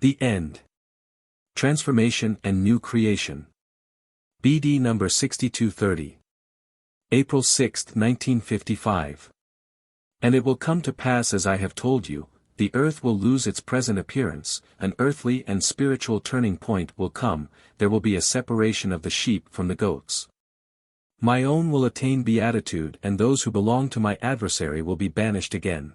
The End. Transformation and New Creation. BD number 6230. April 6, 1955. And it will come to pass as I have told you, the earth will lose its present appearance, an earthly and spiritual turning point will come, there will be a separation of the sheep from the goats. My own will attain beatitude and those who belong to my adversary will be banished again.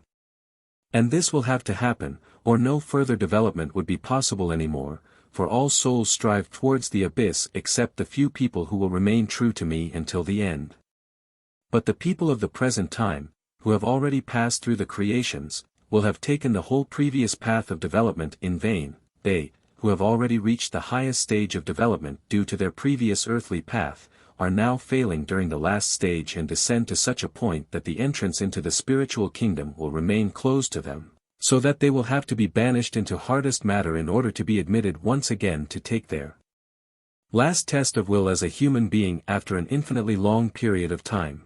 And this will have to happen, or no further development would be possible anymore, for all souls strive towards the abyss except the few people who will remain true to me until the end. But the people of the present time, who have already passed through the creations, will have taken the whole previous path of development in vain. They, who have already reached the highest stage of development due to their previous earthly path, are now failing during the last stage and descend to such a point that the entrance into the spiritual kingdom will remain closed to them, so that they will have to be banished into hardest matter in order to be admitted once again to take their last test of will as a human being after an infinitely long period of time.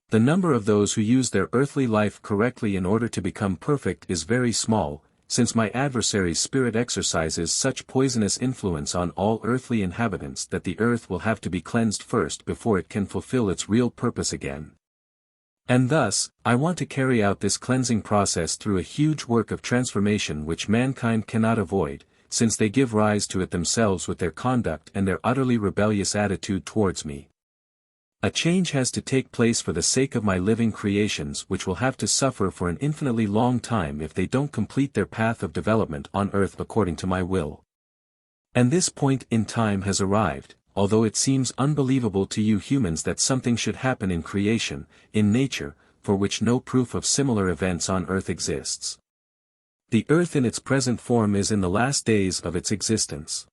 The number of those who use their earthly life correctly in order to become perfect is very small, since my adversary's spirit exercises such poisonous influence on all earthly inhabitants that the earth will have to be cleansed first before it can fulfill its real purpose again. And thus, I want to carry out this cleansing process through a huge work of transformation which mankind cannot avoid, since they give rise to it themselves with their conduct and their utterly rebellious attitude towards me. A change has to take place for the sake of my living creations which will have to suffer for an infinitely long time if they don't complete their path of development on earth according to my will. And this point in time has arrived, although it seems unbelievable to you humans that something should happen in creation, in nature, for which no proof of similar events on earth exists. The earth in its present form is in the last days of its existence.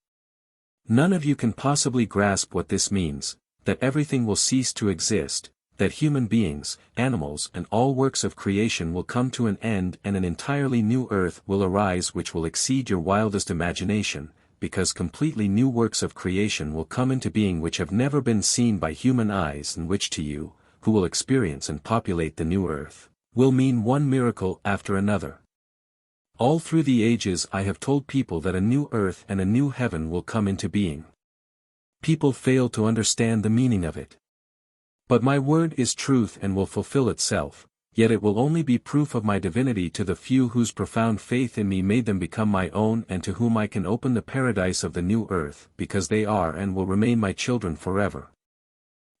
None of you can possibly grasp what this means, that everything will cease to exist, that human beings, animals and all works of creation will come to an end and an entirely new earth will arise which will exceed your wildest imagination, because completely new works of creation will come into being which have never been seen by human eyes and which to you, who will experience and populate the new earth, will mean one miracle after another. All through the ages I have told people that a new earth and a new heaven will come into being. People fail to understand the meaning of it. But my word is truth and will fulfill itself, yet it will only be proof of my divinity to the few whose profound faith in me made them become my own and to whom I can open the paradise of the new earth, because they are and will remain my children forever.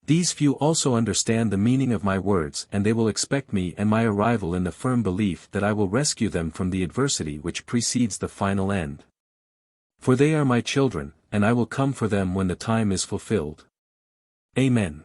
These few also understand the meaning of my words and they will expect me and my arrival in the firm belief that I will rescue them from the adversity which precedes the final end. For they are my children, and I will come for them when the time is fulfilled. Amen.